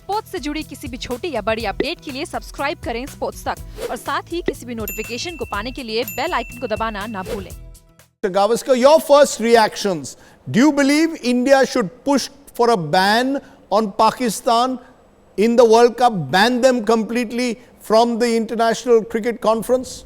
Sports से जुड़ी किसी भी छोटी या बड़ी अपडेट के लिए सब्सक्राइब करें स्पोर्ट्स तक और साथ ही किसी भी नोटिफिकेशन को पाने के लिए बेल आइकन को दबाना ना भूलें। Mr. Gavaskar, your first reactions. Do you believe India should push for a ban on Pakistan in the World Cup, ban them completely from the International Cricket Conference?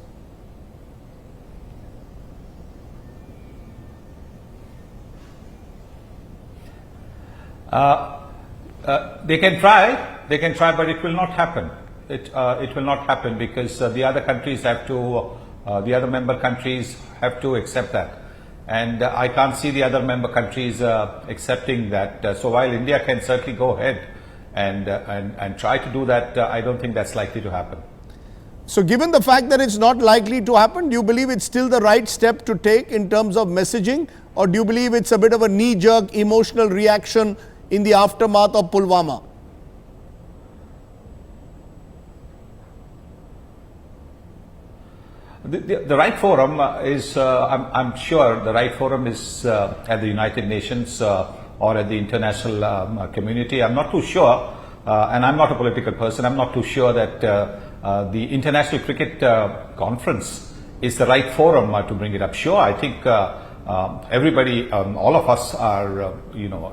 They can try, but it will not happen. It will not happen because the other countries have to, the other member countries have to accept that. And I can't see the other member countries accepting that. So while India can certainly go ahead and try to do that, I don't think that's likely to happen. So given the fact that it's not likely to happen, do you believe it's still the right step to take in terms of messaging, or do you believe it's a bit of a knee-jerk emotional reaction in the aftermath of Pulwama? The right forum is, I'm sure the right forum is at the United Nations or at the international community. I'm not too sure, and I'm not a political person, I'm not too sure that the International Cricket Conference is the right forum to bring it up. Sure, I think everybody, all of us are,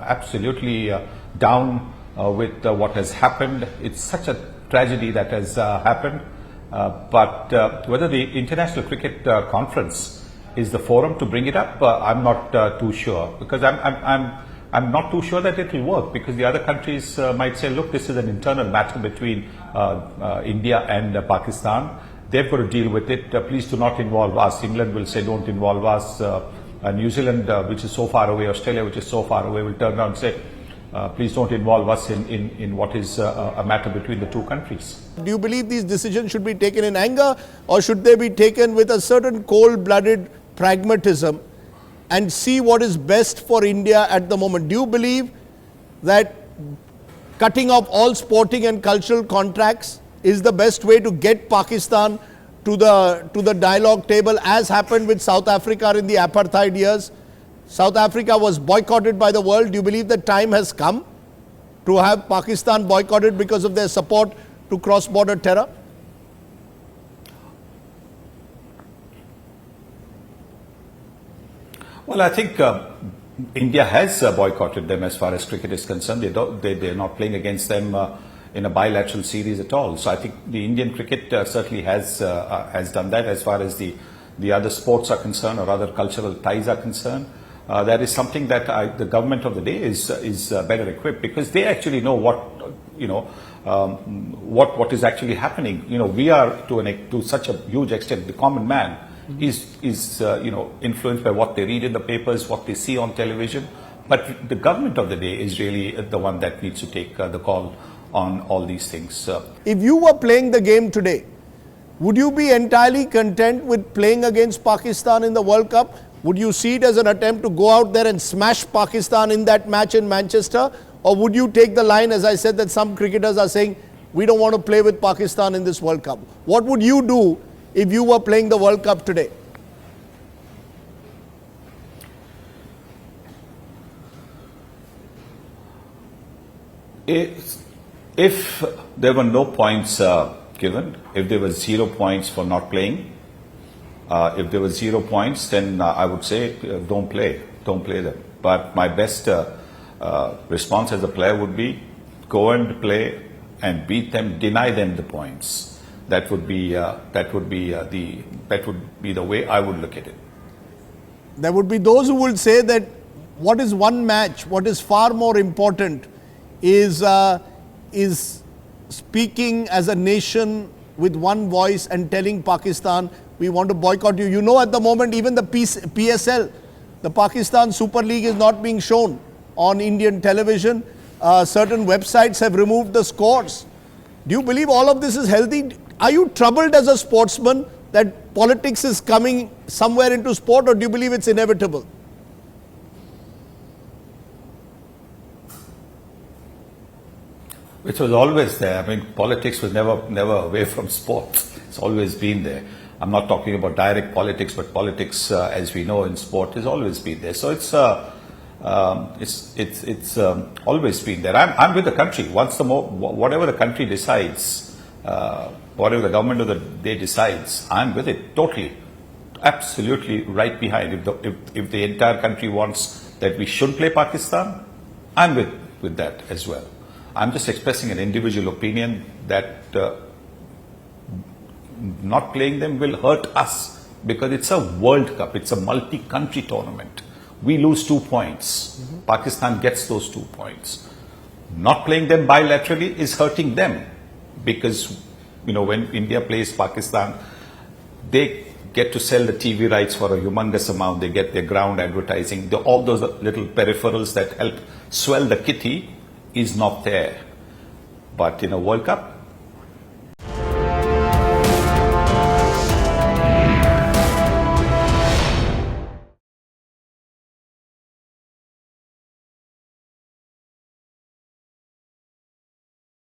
absolutely down with what has happened. It's such a tragedy that has happened. But whether the International Cricket Conference is the forum to bring it up, I'm not too sure, because I'm not too sure that it will work, because the other countries might say, look, this is an internal matter between India and Pakistan. They've got to deal with it. Please do not involve us. England will say, don't involve us. New Zealand, which is so far away, Australia, which is so far away, will turn around and say, please don't involve us in what is a matter between the two countries. Do you believe these decisions should be taken in anger, or should they be taken with a certain cold-blooded pragmatism and see what is best for India at the moment? Do you believe that cutting off all sporting and cultural contracts is the best way to get Pakistan to the dialogue table, as happened with South Africa in the apartheid years? South Africa was boycotted by the world. Do you believe the time has come to have Pakistan boycotted because of their support to cross-border terror? Well, I think India has boycotted them as far as cricket is concerned. They're not playing against them in a bilateral series at all. So I think the Indian cricket certainly has done that. As far as the other sports are concerned, or other cultural ties are concerned, that is something that the government of the day is better equipped, because they actually know what is actually happening. We are to such a huge extent, the common man is influenced by what they read in the papers, what they see on television. But the government of the day is really the one that needs to take the call on all these things. If you were playing the game today, would you be entirely content with playing against Pakistan in the World Cup? Would you see it as an attempt to go out there and smash Pakistan in that match in Manchester? Or would you take the line, as I said, that some cricketers are saying, we don't want to play with Pakistan in this World Cup? What would you do if you were playing the World Cup today? If there were no points given, if there were 0 points for not playing, if there were 0 points, then I would say don't play them. But my best response as a player would be go and play and beat them, deny them the points. That would be the way I would look at it. There would be those who would say that what is one match, what is far more important is speaking as a nation with one voice and telling Pakistan, we want to boycott you. At the moment, even the PSL, the Pakistan Super League, is not being shown on Indian television. Certain websites have removed the scores. Do you believe all of this is healthy? Are you troubled as a sportsman that politics is coming somewhere into sport, or do you believe it's inevitable? It was always there. I mean, politics was never away from sport. It's always been there. I'm not talking about direct politics, but politics, as we know in sport, has always been there. So it's It's always been there. I'm with the country. Whatever the country decides, whatever the government of the day decides, I'm with it totally, absolutely right behind. If the entire country wants that we should play Pakistan, I'm with that as well. I'm just expressing an individual opinion that not playing them will hurt us because it's a World Cup. It's a multi-country tournament. We lose 2 points. Pakistan gets those 2 points. Not playing them bilaterally is hurting them because, when India plays Pakistan, they get to sell the TV rights for a humongous amount. They get their ground advertising. All those little peripherals that help swell the kitty is not there. But in a World Cup,